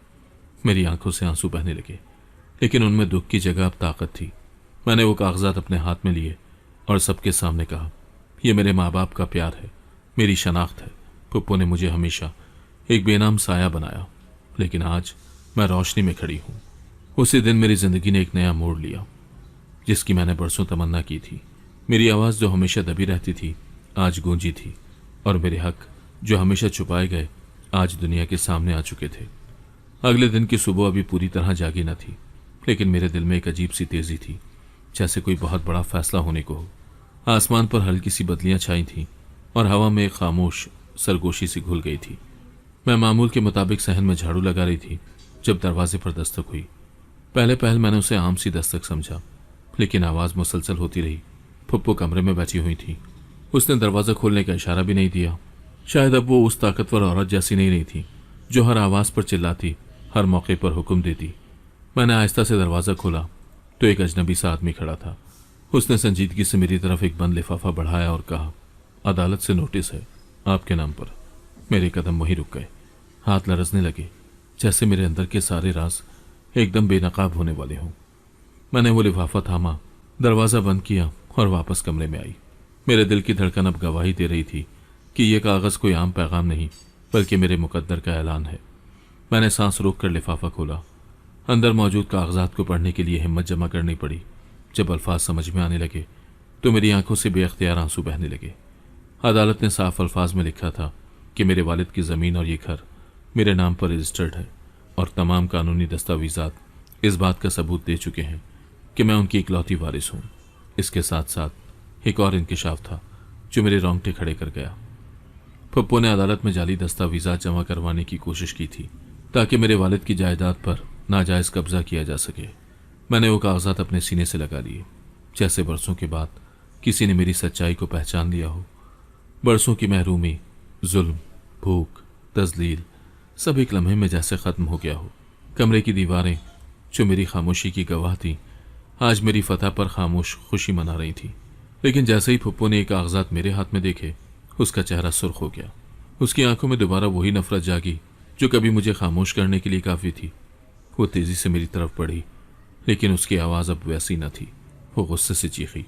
मेरी आंखों से आंसू बहने लगे, लेकिन उनमें दुख की जगह अब ताकत थी। मैंने वो कागजात अपने हाथ में लिए और सबके सामने कहा, यह मेरे माँ बाप का प्यार है, मेरी शनाख्त है। फुप्पो ने मुझे हमेशा एक बेनाम साया बनाया, लेकिन आज मैं रोशनी में खड़ी हूँ। उसी दिन मेरी जिंदगी ने एक नया मोड़ लिया, जिसकी मैंने बरसों तमन्ना की थी। मेरी आवाज़ जो हमेशा दबी रहती थी आज गूंजी थी, और मेरे हक जो हमेशा छुपाए गए आज दुनिया के सामने आ चुके थे। अगले दिन की सुबह अभी पूरी तरह जागी न थी, लेकिन मेरे दिल में एक अजीब सी तेजी थी, जैसे कोई बहुत बड़ा फैसला होने को हो। आसमान पर हल्की सी बदलियां छाई थीं और हवा में एक खामोश सरगोशी सी घुल गई थी। मैं मामूल के मुताबिक सहन में झाड़ू लगा रही थी जब दरवाजे पर दस्तक हुई। पहले मैंने उसे आम सी दस्तक समझा, लेकिन आवाज़ मुसलसल होती रही। फुप्पो कमरे में बैठी हुई थी। उसने दरवाज़ा खोलने का इशारा भी नहीं दिया। शायद अब वो उस ताकतवर औरत जैसी नहीं रही थी जो हर आवाज़ पर चिल्लाती, हर मौके पर हुक्म देती। मैंने आहिस्ता से दरवाज़ा खोला तो एक अजनबी सा आदमी खड़ा था। उसने संजीदगी से मेरी तरफ एक बंद लिफाफा बढ़ाया और कहा, अदालत से नोटिस है आपके नाम पर। मेरे कदम वहीं रुक गए, हाथ लरजने लगे, जैसे मेरे अंदर के सारे राज एकदम बेनकाब होने वाले हों। मैंने वो लिफाफा थामा, दरवाज़ा बंद किया और वापस कमरे में आई। मेरे दिल की धड़कन अब गवाही दे रही थी कि यह कागज़ कोई आम पैगाम नहीं, बल्कि मेरे मुकद्दर का ऐलान है। मैंने सांस रोककर लिफाफा खोला। अंदर मौजूद कागजात को पढ़ने के लिए हिम्मत जमा करनी पड़ी। जब अल्फाज समझ में आने लगे तो मेरी आंखों से बेअख्तियार आंसू बहने लगे। अदालत ने साफ अल्फाज में लिखा था कि मेरे वालिद की ज़मीन और ये घर मेरे नाम पर रजिस्टर्ड है और तमाम कानूनी दस्तावेजात इस बात का सबूत दे चुके हैं कि मैं उनकी इकलौती वारिस हूँ। इसके साथ साथ एक और इंकिशाफ था जो मेरे रोंगटे खड़े कर गया। पप्पू ने अदालत में जाली दस्तावेजात जमा करवाने की कोशिश की थी ताकि मेरे वालिद की जायदाद पर नाजायज़ कब्जा किया जा सके। मैंने वो कागजात अपने सीने से लगा लिए, जैसे बरसों के बाद किसी ने मेरी सच्चाई को पहचान लिया हो। बरसों की महरूमी, जुल्म, भूख, तजलील सब एक लम्हे में जैसे ख़त्म हो गया हो। कमरे की दीवारें जो मेरी खामोशी की गवाह थीं, आज मेरी फतह पर खामोश खुशी मना रही थी। लेकिन जैसे ही पप्पू ने ये कागजात मेरे हाथ में देखे, उसका चेहरा सुर्ख हो गया। उसकी आंखों में दोबारा वही नफरत जागी जो कभी मुझे खामोश करने के लिए काफ़ी थी। वो तेज़ी से मेरी तरफ बढ़ी, लेकिन उसकी आवाज़ अब वैसी न थी। वो गुस्से से चीखी,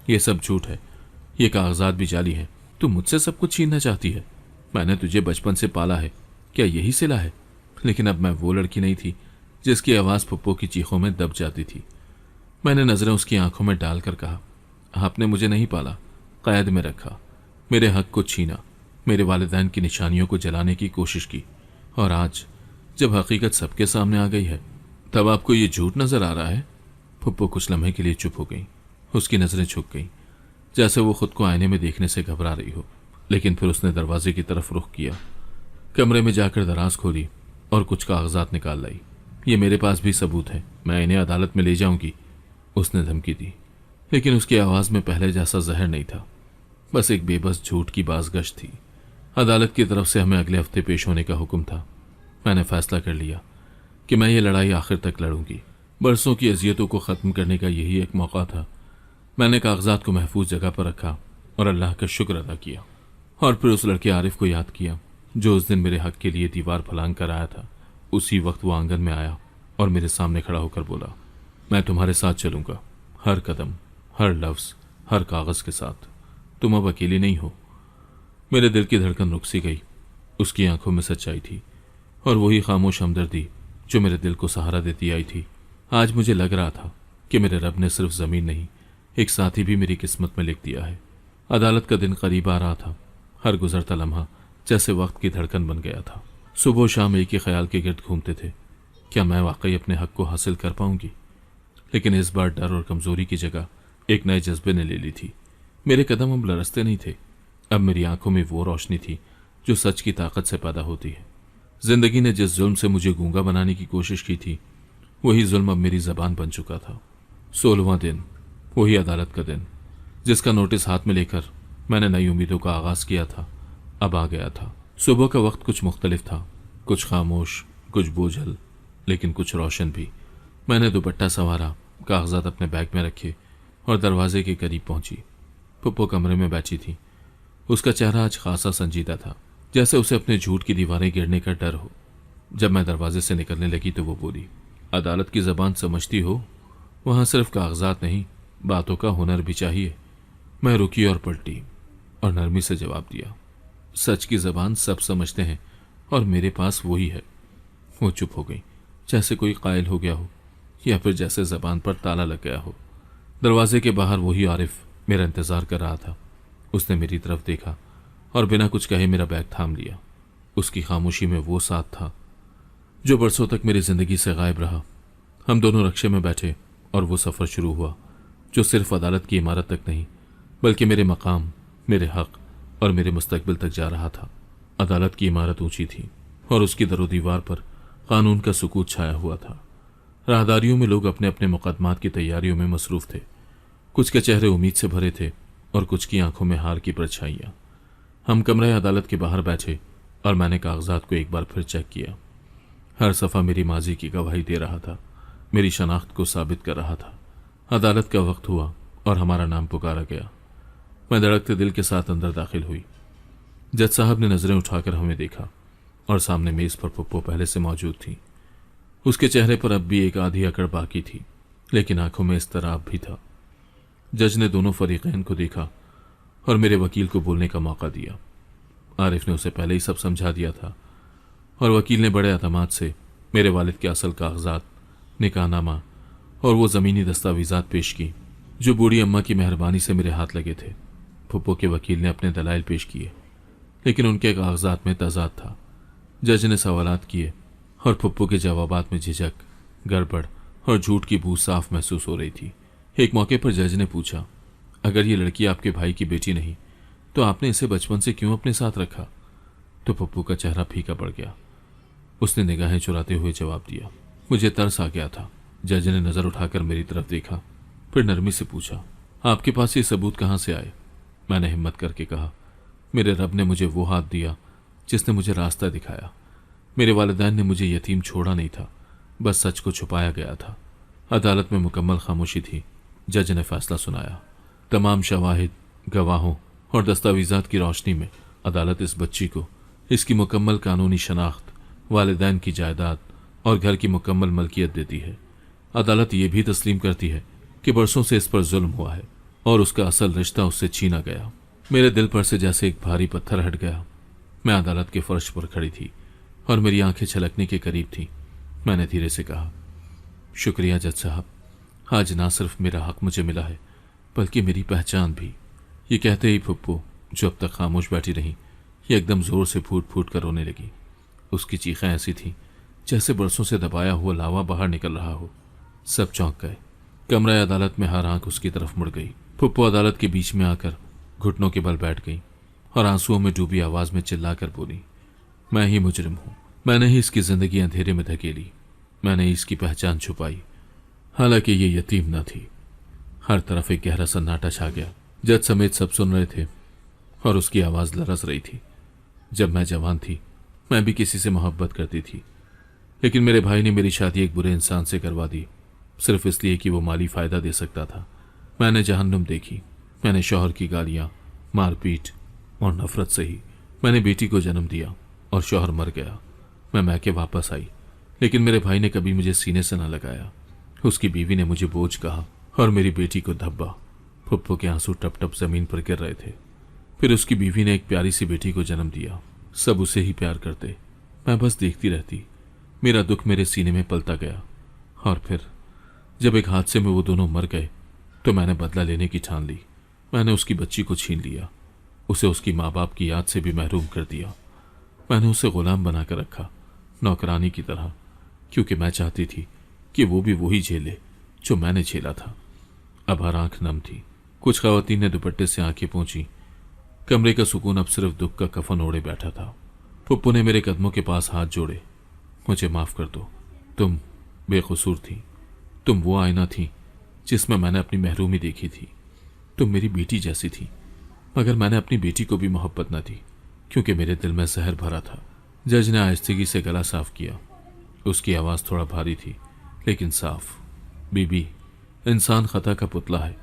ये सब झूठ है, ये कागजात भी जाली हैं। तू मुझसे सब कुछ छीनना चाहती है। मैंने तुझे बचपन से पाला है, क्या यही सिला है? लेकिन अब मैं वो लड़की नहीं थी जिसकी आवाज़ पप्पू की चीखों में दब जाती थी। मैंने नज़रें उसकी आंखों में डालकर कहा, आपने मुझे नहीं पाला, कैद में रखा, मेरे हक को छीना, मेरे वालिदैन की निशानियों को जलाने की कोशिश की, और आज जब हकीकत सबके सामने आ गई है तब आपको ये झूठ नजर आ रहा है। पप्पू कुछ लम्हे के लिए चुप हो गई। उसकी नज़रें झुक गईं, जैसे वो खुद को आईने में देखने से घबरा रही हो। लेकिन फिर उसने दरवाजे की तरफ रुख किया, कमरे में जाकर दराज खोली और कुछ कागजात निकाल लाई। ये मेरे पास भी सबूत है, मैं इन्हें अदालत में ले जाऊंगी, उसने धमकी दी। लेकिन उसकी आवाज़ में पहले जैसा जहर नहीं था, बस एक बेबस झूठ की बाज़गश्त थी। अदालत की तरफ से हमें अगले हफ्ते पेश होने का हुक्म था। मैंने फैसला कर लिया कि मैं ये लड़ाई आखिर तक लड़ूंगी। बरसों की अजियतों को ख़त्म करने का यही एक मौका था। मैंने कागजात को महफूज जगह पर रखा और अल्लाह का शुक्र अदा किया, और फिर उस लड़के आरिफ को याद किया जो उस दिन मेरे हक के लिए दीवार फलांग कर आया था। उसी वक्त वो आंगन में आया और मेरे सामने खड़ा होकर बोला, मैं तुम्हारे साथ चलूंगा, हर कदम, हर लफ्ज़, हर कागज़ के साथ। तुम अब अकेली नहीं हो। मेरे दिल की धड़कन रुक सी गई। उसकी आंखों में सच्चाई थी और वही खामोश हमदर्दी जो मेरे दिल को सहारा देती आई थी। आज मुझे लग रहा था कि मेरे रब ने सिर्फ ज़मीन नहीं, एक साथी भी मेरी किस्मत में लिख दिया है। अदालत का दिन करीब आ रहा था। हर गुजरता लम्हा जैसे वक्त की धड़कन बन गया था। सुबह शाम एक ही ख्याल के गिर्द घूमते थे, क्या मैं वाकई अपने हक को हासिल कर पाऊंगी? लेकिन इस बार डर और कमजोरी की जगह एक नए जज्बे ने ले ली थी। मेरे कदम अब लरसते नहीं थे। अब मेरी आंखों में वो रोशनी थी जो सच की ताकत से पैदा होती है। जिंदगी ने जिस जुल्म से मुझे गूंगा बनाने की कोशिश की थी, वही जुल्म अब मेरी जबान बन चुका था। 16वां दिन, वही अदालत का दिन जिसका नोटिस हाथ में लेकर मैंने नई उम्मीदों का आगाज किया था, अब आ गया था। सुबह का वक्त कुछ मुख्तलिफ था, कुछ खामोश, कुछ बोझल, लेकिन कुछ रोशन भी। मैंने दुपट्टा संवारा, कागजात अपने बैग में रखे और दरवाजे के करीब पहुंची। पप्पू कमरे में बैठी थी। उसका चेहरा आज खासा संजीदा था, जैसे उसे अपने झूठ की दीवारें गिरने का डर हो। जब मैं दरवाजे से निकलने लगी तो वो बोली, अदालत की जबान समझती हो? वहां सिर्फ कागजात नहीं, बातों का हुनर भी चाहिए। मैं रुकी और पलटी और नरमी से जवाब दिया, सच की जबान सब समझते हैं और मेरे पास वही है। वो चुप हो गई, जैसे कोई कायल हो गया हो या फिर जैसे जबान पर ताला लग गया हो। दरवाजे के बाहर वही आरिफ मेरा इंतजार कर रहा था। उसने मेरी तरफ देखा और बिना कुछ कहे मेरा बैग थाम लिया। उसकी खामोशी में वो साथ था जो बरसों तक मेरी जिंदगी से गायब रहा। हम दोनों रक्शे में बैठे और वो सफ़र शुरू हुआ जो सिर्फ अदालत की इमारत तक नहीं, बल्कि मेरे मकाम, मेरे हक और मेरे मुस्तकबिल तक जा रहा था। अदालत की इमारत ऊंची थी और उसकी दरो दीवार पर कानून का सुकूत छाया हुआ था। राहदारियों में लोग अपने अपने मुकदमात की तैयारियों में मसरूफ थे। कुछ के चेहरे उम्मीद से भरे थे और कुछ की आंखों में हार की परछाइयां। हम कमरे अदालत के बाहर बैठे और मैंने कागजात को एक बार फिर चेक किया। हर सफ़ा मेरी माजी की गवाही दे रहा था, मेरी शनाख्त को साबित कर रहा था। अदालत का वक्त हुआ और हमारा नाम पुकारा गया। मैं धड़कते दिल के साथ अंदर दाखिल हुई। जज साहब ने नजरें उठाकर हमें देखा और सामने मेज पर पप्पू पहले से मौजूद थी। उसके चेहरे पर अब भी एक आधी अकड़ बाकी थी, लेकिन आंखों में इस्तराब भी था। जज ने दोनों फरीकैन को देखा और मेरे वकील को बोलने का मौका दिया। आरिफ ने उसे पहले ही सब समझा दिया था और वकील ने बड़े अतमाद से मेरे वालिद के असल कागजात, निकाहनामा और वो ज़मीनी दस्तावेजात पेश की जो बूढ़ी अम्मा की मेहरबानी से मेरे हाथ लगे थे। फुप्पो के वकील ने अपने दलाइल पेश किए, लेकिन उनके कागजात में तजाद था। जज ने सवालात किए और फुप्पो के जवाबात में झिझक, गड़बड़ और झूठ की बू साफ महसूस हो रही थी। एक मौके पर जज ने पूछा, अगर ये लड़की आपके भाई की बेटी नहीं तो आपने इसे बचपन से क्यों अपने साथ रखा? तो पप्पू का चेहरा फीका पड़ गया। उसने निगाहें चुराते हुए जवाब दिया। मुझे तरस आ गया था। जज ने नजर उठाकर मेरी तरफ देखा, फिर नरमी से पूछा, आपके पास ये सबूत कहाँ से आए? मैंने हिम्मत करके कहा, मेरे रब ने मुझे वो हाथ दिया जिसने मुझे रास्ता दिखाया। मेरे वालिदैन ने मुझे यतीम छोड़ा नहीं था, बस सच को छुपाया गया था। अदालत में मुकम्मल खामोशी थी। जज ने फैसला सुनाया। तमाम शवाहिद, गवाहों और दस्तावेजात की रोशनी में अदालत इस बच्ची को इसकी मुकम्मल कानूनी शनाख्त, वालिदैन की जायदाद और घर की मुकम्मल मलकियत देती है। अदालत ये भी तस्लीम करती है कि बरसों से इस पर जुल्म हुआ है और उसका असल रिश्ता उससे छीना गया। मेरे दिल पर से जैसे एक भारी पत्थर हट गया। मैं अदालत के फर्श पर खड़ी थी और मेरी आंखें छलकने के करीब थीं। मैंने धीरे से कहा, शुक्रिया जज साहब, आज ना सिर्फ मेरा हक मुझे मिला है बल्कि मेरी पहचान भी। ये कहते ही फुप्पो, जो अब तक खामोश बैठी रही, ये एकदम जोर से फूट फूट कर रोने लगी। उसकी चीखें ऐसी थीं जैसे बरसों से दबाया हुआ लावा बाहर निकल रहा हो। सब चौंक गए। कमरा अदालत में हर आंख उसकी तरफ मुड़ गई। फुप्पो अदालत के बीच में आकर घुटनों के बल बैठ गई और आंसुओं में डूबी आवाज में चिल्लाकर बोली, मैं ही मुजरिम हूं। मैंने ही इसकी जिंदगी अंधेरे में धकेली। मैंने ही इसकी पहचान छुपाई, हालांकि ये यतीम न थी। हर तरफ एक गहरा सन्नाटा छा गया। जज समेत सब सुन रहे थे और उसकी आवाज लरस रही थी। जब मैं जवान थी, मैं भी किसी से मोहब्बत करती थी, लेकिन मेरे भाई ने मेरी शादी एक बुरे इंसान से करवा दी, सिर्फ इसलिए कि वो माली फायदा दे सकता था। मैंने जहन्नुम देखी। मैंने शौहर की गालियां, मारपीट और नफरत सही। मैंने बेटी को जन्म दिया और शौहर मर गया। मैं मैके वापस आई, लेकिन मेरे भाई ने कभी मुझे सीने से न लगाया। उसकी बीवी ने मुझे बोझ कहा और मेरी बेटी को धब्बा। फुप्पो के आंसू टप टप जमीन पर गिर रहे थे। फिर उसकी बीवी ने एक प्यारी सी बेटी को जन्म दिया। सब उसे ही प्यार करते। मैं बस देखती रहती। मेरा दुख मेरे सीने में पलता गया। और फिर जब एक हादसे में वो दोनों मर गए तो मैंने बदला लेने की ठान ली। मैंने उसकी बच्ची को छीन लिया, उसे उसकी माँ बाप की याद से भी महरूम कर दिया। मैंने उसे गुलाम बनाकर रखा, नौकरानी की तरह, क्योंकि मैं चाहती थी कि वो भी वही झेले जो मैंने झेला था। अब हर आंख नम थी। कुछ खवातीन ने दुपट्टे से आंखें पोंछी। कमरे का सुकून अब सिर्फ दुख का कफन ओढ़े बैठा था। फुप्पो ने मेरे कदमों के पास हाथ जोड़े। मुझे माफ कर दो, तुम बेकसूर थी। तुम वो आईना थी जिसमें मैंने अपनी महरूमी देखी थी। तुम मेरी बेटी जैसी थी, मगर मैंने अपनी बेटी को भी मोहब्बत न दी, क्योंकि मेरे दिल में जहर भरा था। जज ने आहिस्तगी से गला साफ किया। उसकी आवाज़ थोड़ा भारी थी, लेकिन साफ। बीबी, इंसान खता का पुतला है,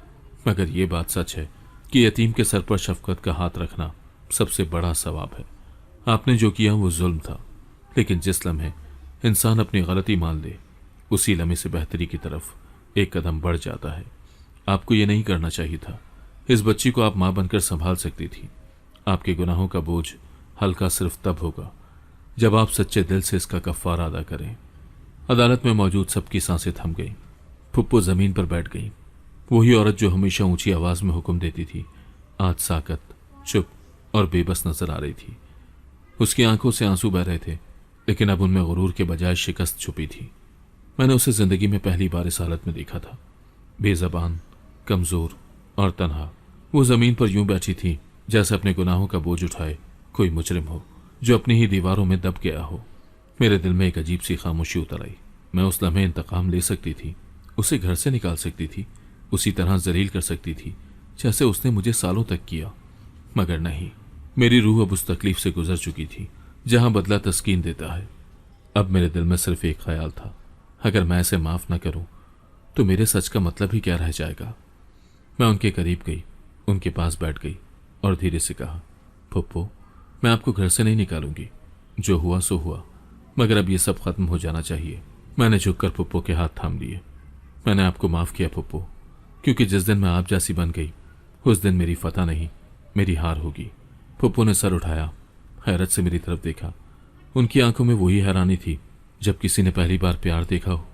मगर ये बात सच है कि यतीम के सर पर शफकत का हाथ रखना सबसे बड़ा सवाब है। आपने जो किया वो जुल्म था, लेकिन जिस लम्हे इंसान अपनी गलती मान ले, उसी लम्हे से बेहतरी की तरफ एक कदम बढ़ जाता है। आपको ये नहीं करना चाहिए था। इस बच्ची को आप मां बनकर संभाल सकती थी। आपके गुनाहों का बोझ हल्का सिर्फ तब होगा जब आप सच्चे दिल से इसका कफ्फारा अदा करें। अदालत में मौजूद सबकी सांसें थम गईं। फुप्पो जमीन पर बैठ गई। वही औरत जो हमेशा ऊंची आवाज में हुक्म देती थी, आज साकत, चुप और बेबस नजर आ रही थी। उसकी आंखों से आंसू बह रहे थे, लेकिन अब उनमें गुरूर के बजाय शिकस्त छुपी थी। मैंने उसे जिंदगी में पहली बार इस हालत में देखा था, बेजबान, कमजोर और तन्हा। वो जमीन पर यूं बैठी थी जैसे अपने गुनाहों का बोझ उठाए कोई मुजरिम हो जो अपनी ही दीवारों में दब गया हो। मेरे दिल में एक अजीब सी खामोशी उतर आई। मैं उस लम्हे इंतकाम ले सकती थी, उसे घर से निकाल सकती थी, उसी तरह जलील कर सकती थी जैसे उसने मुझे सालों तक किया, मगर नहीं। मेरी रूह अब उस तकलीफ से गुजर चुकी थी जहां बदला तस्कीन देता है। अब मेरे दिल में सिर्फ एक ख्याल था, अगर मैं इसे माफ न करूं तो मेरे सच का मतलब ही क्या रह जाएगा। मैं उनके करीब गई, उनके पास बैठ गई और धीरे से कहा, फुप्पो, मैं आपको घर से नहीं निकालूंगी। जो हुआ सो हुआ, मगर अब ये सब खत्म हो जाना चाहिए। मैंने झुककर फुप्पो के हाथ थाम लिए। मैंने आपको माफ किया फुप्पो, क्योंकि जिस दिन मैं आप जैसी बन गई उस दिन मेरी फतह नहीं, मेरी हार होगी। फुप्पो ने सर उठाया हैरत से मेरी तरफ देखा। उनकी आंखों में वही हैरानी थी जब किसी ने पहली बार प्यार देखा हो।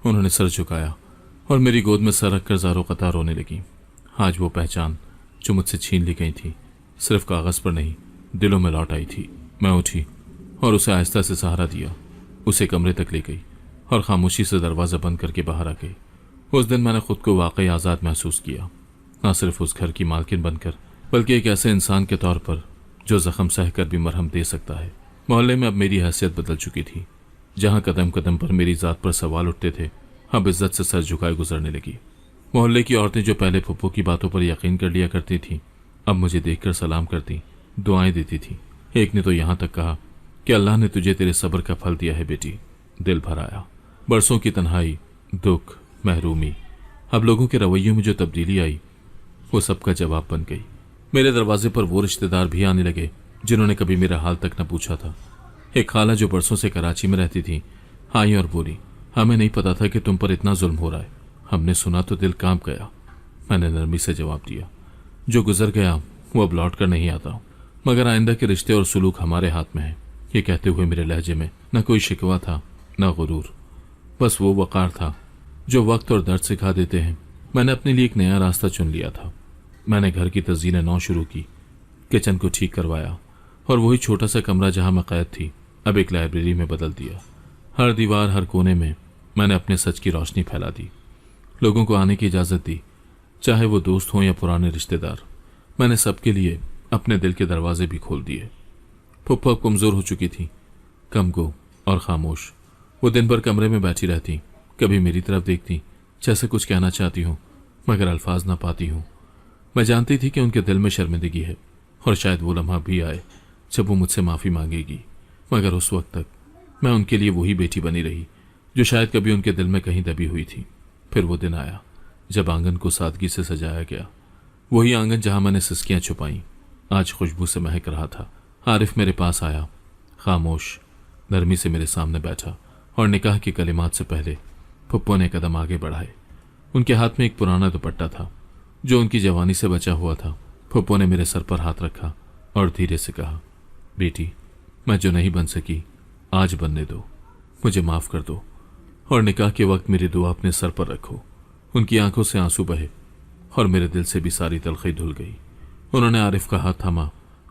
उन्होंने सर झुकाया और मेरी गोद में सर रखकर ज़ारो कतार रोने लगी। आज वो पहचान जो मुझसे छीन ली गई थी सिर्फ कागज़ पर नहीं, दिलों में लौट आई थी। मैं उठी और उसे आहिस्ता से सहारा दिया, उसे कमरे तक ले गई और खामोशी से दरवाज़ा बंद करके बाहर आ गई। उस दिन मैंने खुद को वाकई आज़ाद महसूस किया, न सिर्फ उस घर की मालकिन बनकर बल्कि एक ऐसे इंसान के तौर पर जो जख्म सह कर भी मरहम दे सकता है। मोहल्ले में अब मेरी हैसियत बदल चुकी थी। जहाँ कदम कदम पर मेरी ज़ात पर सवाल उठते थे, अब इज्जत से सर झुकाए गुजरने लगी। मोहल्ले की औरतें जो पहले फुप्पो की बातों पर यकीन कर लिया करती थीं, अब मुझे देखकर सलाम करती, दुआएं देती थी। एक ने तो यहाँ तक कहा कि अल्लाह ने तुझे तेरे सब्र का फल दिया है बेटी। दिल भर आया। बरसों की तन्हाई, दुख, महरूमी, अब लोगों के रवैयों में जो तब्दीली आई वो सबका जवाब बन गई। मेरे दरवाजे पर वो रिश्तेदार भी आने लगे जिन्होंने कभी मेरा हाल तक न पूछा था। एक खाला जो बरसों से कराची में रहती थी आई और बोली, हमें नहीं पता था कि तुम पर इतना जुल्म हो रहा है, हमने सुना तो दिल कांप गया। मैंने नरमी से जवाब दिया, जो गुजर गया वो अब लौट कर नहीं आता, मगर आइंदा के रिश्ते और सुलूक हमारे हाथ में है। ये कहते हुए मेरे लहजे में न कोई शिकवा था न गुरूर, बस वो वक़ार था जो वक्त और दर्द सिखा देते हैं। मैंने अपने लिए एक नया रास्ता चुन लिया था। मैंने घर की तज़ीन नौ शुरू की, किचन को ठीक करवाया और वही छोटा सा कमरा जहां मैं कैद थी अब एक लाइब्रेरी में बदल दिया। हर दीवार, हर कोने में मैंने अपने सच की रोशनी फैला दी। लोगों को आने की इजाज़त दी, चाहे वो दोस्त हों या पुराने रिश्तेदार। मैंने सबके लिए अपने दिल के दरवाजे भी खोल दिए। फुप्पो कमज़ोर हो चुकी थी, कमगो और खामोश। वो दिन भर कमरे में बैठी रहती, कभी मेरी तरफ देखती जैसे कुछ कहना चाहती हूँ मगर अल्फाज ना पाती हूँ। मैं जानती थी कि उनके दिल में शर्मिंदगी है और शायद वो लम्हा भी आए जब वो मुझसे माफ़ी मांगेगी, मगर उस वक्त तक मैं उनके लिए वही बेटी बनी रही जो शायद कभी उनके दिल में कहीं दबी हुई थी। फिर वो दिन आया जब आंगन को सादगी से सजाया गया, वही आंगन जहां मैंने सिसकियां छुपाई आज खुशबू से महक रहा था। आरिफ मेरे पास आया, खामोश, नरमी से मेरे सामने बैठा और निकाह की कलिमात से पहले फुप्पो ने कदम आगे बढ़ाए। उनके हाथ में एक पुराना दुपट्टा था जो उनकी जवानी से बचा हुआ था। फुप्पो ने मेरे सर पर हाथ रखा और धीरे से कहा, बेटी, मैं जो नहीं बन सकी आज बनने दो, मुझे माफ़ कर दो और निकाह के वक्त मेरी दुआ अपने सर पर रखो। उनकी आंखों से आंसू बहे और मेरे दिल से भी सारी तलखी धुल गई। उन्होंने आरिफ का हाथ थामा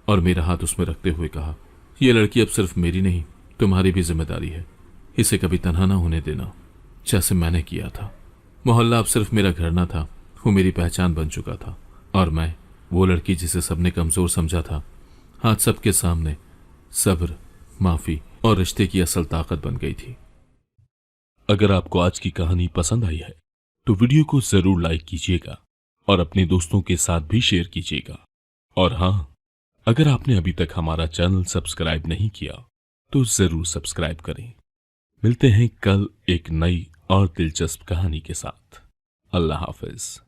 और मेरा हाथ उसमें रखते हुए कहा, यह लड़की अब सिर्फ मेरी नहीं तुम्हारी भी जिम्मेदारी है। इसे कभी तन्हा ना होने देना जैसे मैंने किया था। मोहल्ला अब सिर्फ मेरा घर ना था, वो मेरी पहचान बन चुका था और मैं वो लड़की जिसे सबने कमज़ोर समझा था आज सबके सामने सब्र, माफ़ी और रिश्ते की असल ताकत बन गई थी। अगर आपको आज की कहानी पसंद आई है तो वीडियो को जरूर लाइक कीजिएगा और अपने दोस्तों के साथ भी शेयर कीजिएगा। और हाँ, अगर आपने अभी तक हमारा चैनल सब्सक्राइब नहीं किया तो जरूर सब्सक्राइब करें। मिलते हैं कल एक नई और दिलचस्प कहानी के साथ। अल्लाह हाफिज।